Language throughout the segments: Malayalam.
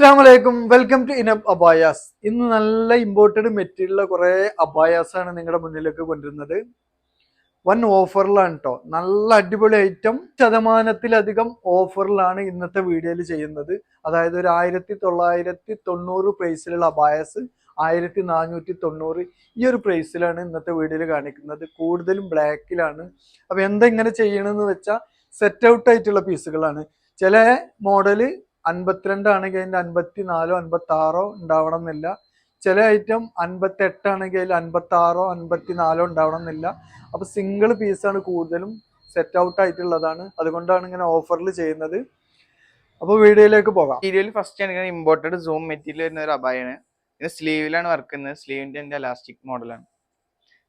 അസ്സലാമലൈക്കും വെൽക്കം ടു ഇനബ് അബായാസ്. ഇന്ന് നല്ല ഇമ്പോർട്ടഡ് മെറ്റീരിയലുള്ള കുറെ അബായാസ് ആണ് നിങ്ങളുടെ മുന്നിലേക്ക് കൊണ്ടുവരുന്നത്. വൻ ഓഫറിലാണ് കേട്ടോ. നല്ല അടിപൊളി ഐറ്റം, ശതമാനത്തിലധികം ഓഫറിലാണ് ഇന്നത്തെ വീഡിയോയിൽ ചെയ്യുന്നത്. അതായത് ഒരു 1990 പ്രൈസിലുള്ള അബായസ് 1490 ഈ ഒരു പ്രൈസിലാണ് ഇന്നത്തെ വീഡിയോയിൽ കാണിക്കുന്നത്. കൂടുതലും ബ്ലാക്കിലാണ്. അപ്പൊ എന്താ ഇങ്ങനെ ചെയ്യണമെന്ന് വെച്ചാൽ സെറ്റ് ഔട്ട് ആയിട്ടുള്ള പീസുകളാണ്. ചില മോഡല് 52 അതിന്റെ 54 56 ഉണ്ടാവണം എന്നില്ല. ചില ഐറ്റം 58 അതിൽ 56 54 ഉണ്ടാവണം എന്നില്ല. അപ്പൊ സിംഗിൾ പീസാണ് കൂടുതലും സെറ്റ് ഔട്ട് ആയിട്ടുള്ളതാണ്. അതുകൊണ്ടാണ് ഇങ്ങനെ ഓഫറിൽ ചെയ്യുന്നത്. അപ്പൊ വീഡിയോയിലേക്ക് പോകാം. മെറ്റീരിയൽ ഫസ്റ്റ് ആണ് ഇമ്പോർട്ടഡ് സൂം മെറ്റീരിയൽ വരുന്ന ഒരു അബായാണ്. ഇത് സ്ലീവിലാണ് വർക്ക് ചെയ്യുന്നത്. സ്ലീവിന്റെ എലാസ്റ്റിക് മോഡലാണ്.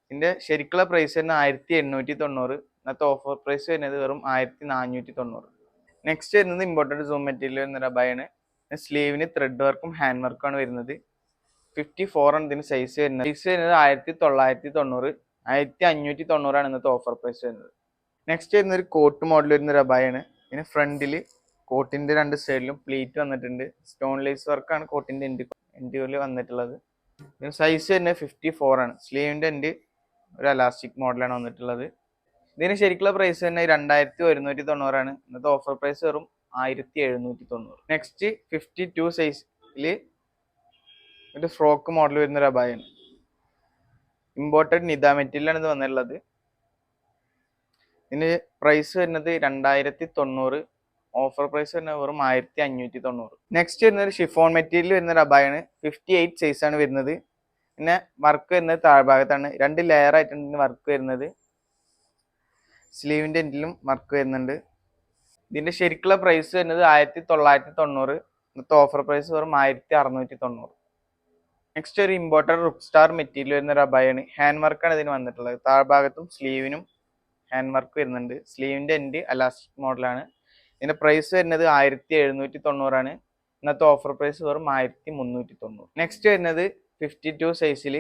ഇതിന്റെ ശരിക്കുള്ള പ്രൈസ് തന്നെ 1890. ഇന്നത്തെ ഓഫർ പ്രൈസ് വരുന്നത് വെറും 1490. നെക്സ്റ്റ് വരുന്നത് ഇമ്പോർട്ടഡ് സൂം മെറ്റീരിയൽ വരുന്ന ഒരു അബായാണ്. സ്ലീവിന് ത്രെഡ് വർക്കും ഹാൻഡ് വർക്കും ആണ് വരുന്നത്. 54 ആണ് ഇതിന് സൈസ് വരുന്നത്. സൈസ് വരുന്നത് 1990. 1590 ആണ് ഇന്നത്തെ ഓഫർ പ്രൈസ് വരുന്നത്. നെക്സ്റ്റ് വരുന്ന ഒരു കോട്ട് മോഡൽ വരുന്ന ഒരു അബായാണ്. ഇതിന് ഫ്രണ്ടിൽ കോട്ടിന്റെ രണ്ട് സൈഡിലും പ്ലീറ്റ് വന്നിട്ടുണ്ട്. സ്റ്റോൺ ലേസ് വർക്കാണ് കോട്ടിന്റെ എൻഡിൽ വന്നിട്ടുള്ളത്. സൈസ് തന്നെ 54 ആണ്. സ്ലീവിന്റെ എൻഡ് ഒരു അലാസ്റ്റിക് മോഡലാണ് വന്നിട്ടുള്ളത്. ഇതിന് ശരിക്കുള്ള പ്രൈസ് തന്നെ 2190 ആണ്. ഇന്നത്തെ ഓഫർ പ്രൈസ് വെറും 1790. നെക്സ്റ്റ് 52 സൈസില് ഒരു ഫ്രോക്ക് മോഡൽ വരുന്ന ഒരു അബായാണ്. ഇമ്പോർട്ടഡ് നിദ മെറ്റീരിയലാണ് ഇത് വന്നിട്ടുള്ളത്. ഇതിന് പ്രൈസ് വരുന്നത് 2090. ഓഫർ പ്രൈസ് വരുന്നത് വെറും 1590. നെക്സ്റ്റ് വരുന്നത് ഷിഫോൺ മെറ്റീരിയൽ വരുന്ന ഒരു അബായാണ്. 58 സൈസ് ആണ് വരുന്നത്. പിന്നെ വർക്ക് വരുന്നത് താഴ്ഭാഗത്താണ്. 2 ലെയർ ആയിട്ടാണ് വർക്ക് വരുന്നത്. സ്ലീവിന്റെ എൻഡിലും വർക്ക് വരുന്നുണ്ട്. ഇതിന്റെ ശരിക്കുള്ള പ്രൈസ് വരുന്നത് 1990. ഇന്നത്തെ ഓഫർ പ്രൈസ് വെറും 1690. നെക്സ്റ്റ് ഒരു ഇമ്പോർട്ടഡ് റുക്ക് സ്റ്റാർ മെറ്റീരിയൽ വരുന്ന ഒരു അബായാണ്. ഹാൻഡ് വർക്കാണ് ഇതിന് വന്നിട്ടുള്ളത്. താഴ്ഭാഗത്തും സ്ലീവിനും ഹാൻഡ് വർക്ക് വരുന്നുണ്ട്. സ്ലീവിന്റെ എൻഡ് അലാസ്റ്റിക് മോഡലാണ്. ഇതിന്റെ പ്രൈസ് വരുന്നത് 1790 ആണ്. ഇന്നത്തെ ഓഫർ പ്രൈസ് വെറും 1390. നെക്സ്റ്റ് വരുന്നത് 52 സൈസിൽ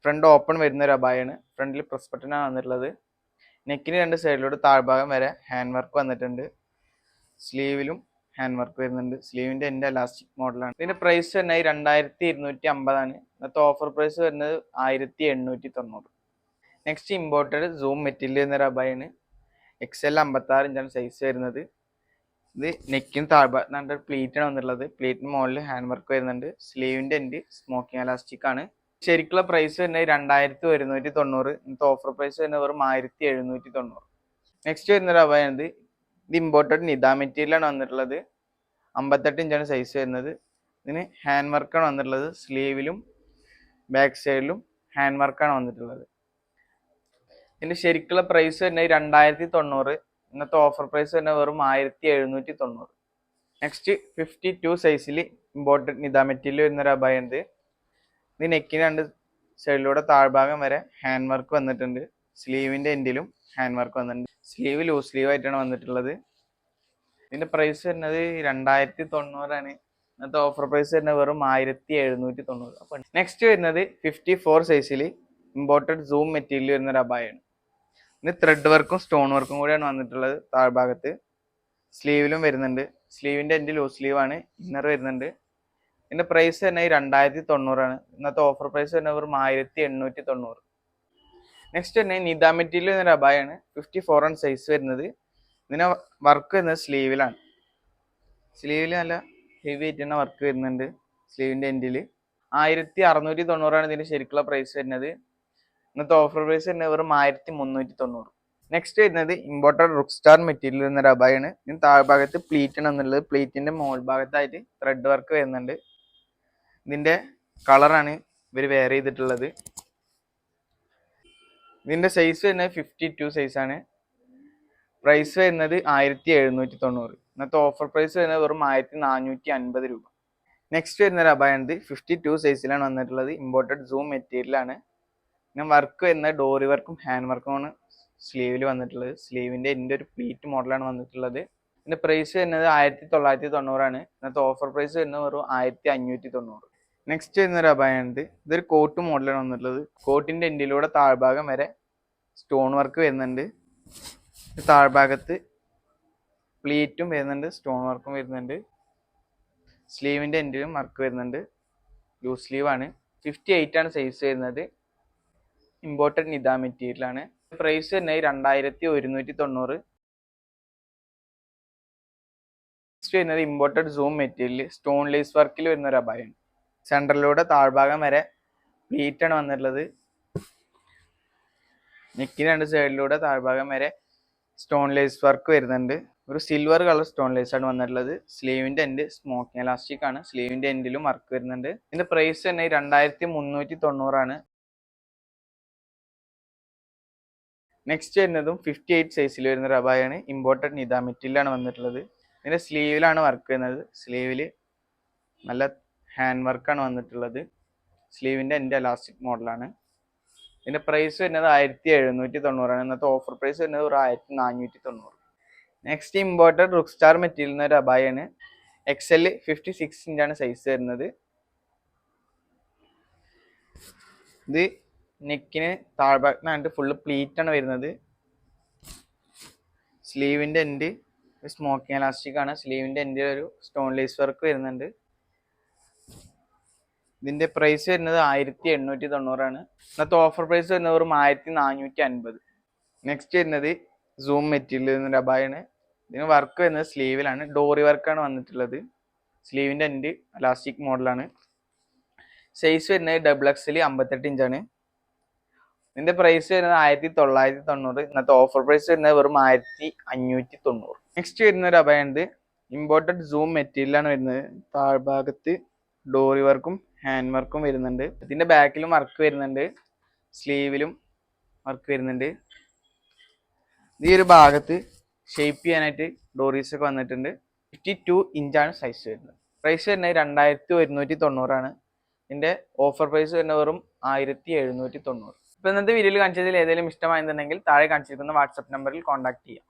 ഫ്രണ്ട് ഓപ്പൺ വരുന്ന ഒരു അബായാണ്. ഫ്രണ്ടിൽ പ്രസ് ബട്ടനാണ് വന്നിട്ടുള്ളത്. നെക്കിന് രണ്ട് സൈഡിലോട്ട് താഴ്ഭാഗം വരെ ഹാൻഡ് വർക്ക് വന്നിട്ടുണ്ട്. സ്ലീവിലും ഹാൻഡ് വർക്ക് വരുന്നുണ്ട്. സ്ലീവിന്റെ എൻഡ് അലാസ്റ്റിക് മോഡലാണ്. ഇതിന്റെ പ്രൈസ് തന്നെ 2250 ആണ്. ഇന്നത്തെ ഓഫർ പ്രൈസ് വരുന്നത് 1890. നെക്സ്റ്റ് ഇമ്പോർട്ടഡ് സൂം മെറ്റീരിയൽ എന്നൊരു അബായാണ്. XL 56 ഇഞ്ചാണ് സൈസ് വരുന്നത്. ഇത് നെക്കിന് താഴ്ഭാഗത്ത് പ്ലീറ്റാണ് വന്നിട്ടുള്ളത്. പ്ലീറ്റിന് മുകളിൽ ഹാൻഡ് വർക്ക് വരുന്നുണ്ട്. സ്ലീവിന്റെ എൻഡ് സ്മോക്കിംഗ് അലാസ്റ്റിക് ആണ്. ശരിക്കുള്ള പ്രൈസ് വരുന്നത് 2190. ഇന്നത്തെ ഓഫർ പ്രൈസ് വരുന്നത് വെറും 1790. നെക്സ്റ്റ് വരുന്നൊരു അബായാണിത്. ഇത് ഇമ്പോർട്ടഡ് നിദ മെറ്റീരിയലാണ് വന്നിട്ടുള്ളത്. 58 ഇഞ്ചാണ് സൈസ് വരുന്നത്. ഇതിന് ഹാൻഡ് വർക്കാണ് വന്നിട്ടുള്ളത്. സ്ലീവിലും ബാക്ക് സൈഡിലും ഹാൻഡ് വർക്കാണ് വന്നിട്ടുള്ളത്. ഇതിന്റെ ശരിക്കുള്ള പ്രൈസ് തന്നെ 2090. ഇന്നത്തെ ഓഫർ പ്രൈസ് തന്നെ വെറും 1790. നെക്സ്റ്റ് 52 സൈസിൽ ഇമ്പോർട്ടഡ് നിദ മെറ്റീരിയൽ വരുന്നൊരു അബായാണിത്. ഇത് നെക്കിന് രണ്ട് സൈഡിലൂടെ താഴ്ഭാഗം വരെ ഹാൻഡ് വർക്ക് വന്നിട്ടുണ്ട്. സ്ലീവിന്റെ എൻഡിലും ഹാൻഡ് വർക്ക് വന്നിട്ടുണ്ട്. സ്ലീവ് ലൂസ് സ്ലീവ് ആയിട്ടാണ് വന്നിട്ടുള്ളത്. ഇതിന്റെ പ്രൈസ് വരുന്നത് 2090 ആണ്. ഇന്നത്തെ ഓഫർ പ്രൈസ് വരുന്നത് വെറും 1790. അപ്പൊ നെക്സ്റ്റ് വരുന്നത് 54 സൈസിൽ ഇമ്പോർട്ടഡ് സൂം മെറ്റീരിയൽ വരുന്നൊരു അബായാണ്. ഇത് ത്രെഡ് വർക്കും സ്റ്റോൺ വർക്കും കൂടിയാണ് വന്നിട്ടുള്ളത്. താഴ്ഭാഗത്ത് സ്ലീവിലും വരുന്നുണ്ട്. സ്ലീവിന്റെ എൻഡ് ലൂസ് സ്ലീവ് ആണ്. ഇന്നർ വരുന്നുണ്ട്. ഇതിന്റെ പ്രൈസ് തന്നെ 2090 ആണ്. ഇന്നത്തെ ഓഫർ പ്രൈസ് തന്നെ വെറും 1890. നെക്സ്റ്റ് തന്നെ നിദ മെറ്റീരിയൽ എന്നൊരു അബായാണ്. 54 ആണ് സൈസ് വരുന്നത്. ഇതിന് വർക്ക് വരുന്നത് സ്ലീവിലാണ്. സ്ലീവിൽ നല്ല ഹെവി ആയിട്ട് തന്നെ വർക്ക് വരുന്നുണ്ട്. സ്ലീവിന്റെ എൻഡിൽ 1690 ആണ് ഇതിന്റെ ശരിക്കുള്ള പ്രൈസ് വരുന്നത്. ഇന്നത്തെ ഓഫർ പ്രൈസ് തന്നെ വെറും 1390. നെക്സ്റ്റ് വരുന്നത് ഇമ്പോർട്ടഡ് റുക്ക് സ്റ്റാർ മെറ്റീരിയൽ എന്നൊരു അബായാണ്. ഇതിന് താഴ്ഭാഗത്ത് പ്ലീറ്റ് ആണ് എന്നുള്ളത്. പ്ലീറ്റിന്റെ മോൾ ഭാഗത്തായിട്ട് ത്രെഡ് വർക്ക് വരുന്നുണ്ട്. ഇതിന്റെ കളറാണ് ഇവർ വെയർ ചെയ്തിട്ടുള്ളത്. ഇതിന്റെ സൈസ് വരുന്നത് 52 സൈസാണ്. പ്രൈസ് വരുന്നത് 1790. ഇന്നത്തെ ഓഫർ പ്രൈസ് വരുന്നത് വെറും 1450 രൂപ. നെക്സ്റ്റ് വരുന്നൊരു അബായാണിത്. 52 സൈസിലാണ് വന്നിട്ടുള്ളത്. ഇമ്പോർട്ടഡ് സൂം മെറ്റീരിയലാണ്. പിന്നെ വർക്ക് വരുന്നത് ഡോറി വർക്കും ഹാൻഡ് വർക്കുമാണ് സ്ലീവിൽ വന്നിട്ടുള്ളത്. സ്ലീവിന്റെ എൻ്റെ ഒരു പ്ലീറ്റ് മോഡലാണ് വന്നിട്ടുള്ളത്. ഇതിന്റെ പ്രൈസ് വരുന്നത് 1990 ആണ്. ഇന്നത്തെ ഓഫർ പ്രൈസ് വരുന്നത് വെറും 1590. നെക്സ്റ്റ് വരുന്നൊരു അബായാണിത്. ഇതൊരു കോട്ട് മോഡലാണ് വന്നിട്ടുള്ളത്. കോട്ടിന്റെ എൻഡിലൂടെ താഴ്ഭാഗം വരെ സ്റ്റോൺ വർക്ക് വരുന്നുണ്ട്. താഴ്ഭാഗത്ത് പ്ലീറ്റും വരുന്നുണ്ട്. സ്റ്റോൺ വർക്കും വരുന്നുണ്ട്. സ്ലീവിൻ്റെ എൻഡിലും വർക്ക് വരുന്നുണ്ട്. ലൂസ് സ്ലീവാണ്. 58 ആണ് സൈസ് വരുന്നത്. ഇമ്പോർട്ടഡ് നിദ മെറ്റീരിയലാണ്. പ്രൈസ് വരുന്നത് 2190. നെക്സ്റ്റ് വരുന്നത് imported zoom material stone lace വർക്കിൽ വരുന്ന ഒരു അബായാണ്. സെൻറ്ററിലൂടെ താഴ്ഭാഗം വരെ പ്ലീറ്റ് ആണ് വന്നിട്ടുള്ളത്. നെക്കിന് രണ്ട് സൈഡിലൂടെ താഴ്ഭാഗം വരെ സ്റ്റോൺ ലേസ് വർക്ക് വരുന്നുണ്ട്. ഒരു സിൽവർ കളർ സ്റ്റോൺ ലേസ് ആണ് വന്നിട്ടുള്ളത്. സ്ലീവിന്റെ എൻഡ് സ്മോക്കിംഗ് എലാസ്റ്റിക് ആണ്. സ്ലീവിന്റെ എൻഡിലും വർക്ക് വരുന്നുണ്ട്. ഇതിന്റെ പ്രൈസ് തന്നെ 2390 ആണ്. നെക്സ്റ്റ് വരുന്നതും 58 സൈസിൽ വരുന്ന ഒരു അബായാണ്. ഇമ്പോർട്ടഡ് നിദ മെറ്റീരിയലാണ് വന്നിട്ടുള്ളത്. ഇതിന്റെ സ്ലീവിലാണ് വർക്ക് വരുന്നത്. സ്ലീവിൽ നല്ല ഹാൻഡ് വർക്കാണ് വന്നിട്ടുള്ളത്. സ്ലീവിന്റെ എൻഡ് എലാസ്റ്റിക് മോഡലാണ്. ഇതിന്റെ പ്രൈസ് വരുന്നത് 1790 ആണ്. ഇന്നത്തെ ഓഫർ പ്രൈസ് വരുന്നത് ഒരു 1490. നെക്സ്റ്റ് ഇമ്പോർട്ടഡ് റുക്ക് സ്റ്റാർ മെറ്റീരിയൽ ഒരു അബായാണ്. XL 56 ഇഞ്ചാണ് സൈസ് വരുന്നത്. ഇത് നെക്കിന് താഴ്ഭാഗത്ത് ഫുള്ള് പ്ലീറ്റ് ആണ് വരുന്നത്. സ്ലീവിന്റെ എൻഡ് സ്മോക്കിംഗ് എലാസ്റ്റിക് ആണ്. സ്ലീവിന്റെ എൻഡിൽ ഒരു സ്റ്റോൺ ലേസ് വർക്ക് വരുന്നുണ്ട്. ഇതിന്റെ പ്രൈസ് വരുന്നത് 1890 ആണ്. ഇന്നത്തെ ഓഫർ പ്രൈസ് വരുന്നത് വെറും 1450. നെക്സ്റ്റ് വരുന്നത് സൂം മെറ്റീരിയൽ എന്നൊരു അബായാണ്. ഇതിന് വർക്ക് വരുന്നത് സ്ലീവിലാണ്. ഡോറി വർക്കാണ് വന്നിട്ടുള്ളത്. സ്ലീവിന്റെ എൻഡ് എലാസ്റ്റിക് മോഡലാണ്. സൈസ് വരുന്നത് XXL 58 ഇഞ്ചാണ്. ഇതിന്റെ പ്രൈസ് വരുന്നത് 1990. ഇന്നത്തെ ഓഫർ പ്രൈസ് വരുന്നത് വെറും 1590. നെക്സ്റ്റ് വരുന്ന ഒരു അബായാണ്. ഇമ്പോർട്ടഡ് സൂം മെറ്റീരിയലാണ് വരുന്നത്. താഴ്ഭാഗത്ത് ഡോറി വർക്കും ഹാൻഡ് വർക്കും വരുന്നുണ്ട്. ഇതിന്റെ ബാക്കിലും വർക്ക് വരുന്നുണ്ട്. സ്ലീവിലും വർക്ക് വരുന്നുണ്ട്. ഈ ഒരു ഭാഗത്ത് ഷേപ്പ് ചെയ്യാനായിട്ട് ഡോറീസ് ഒക്കെ വന്നിട്ടുണ്ട്. 52 ഇഞ്ചാണ് സൈസ് വരുന്നത്. പ്രൈസ് വരുന്നത് 2190 ആണ്. ഇതിന്റെ ഓഫർ പ്രൈസ് വരുന്നത് വെറും 1790. ഇപ്പൊ ഇന്നത്തെ വീഡിയോയിൽ കാണിച്ചതിൽ ഏതെങ്കിലും ഇഷ്ടമായെന്നുണ്ടെങ്കിൽ താഴെ കാണിച്ചിരിക്കുന്ന വാട്സ്ആപ്പ് നമ്പറിൽ കോൺടാക്ട് ചെയ്യാം.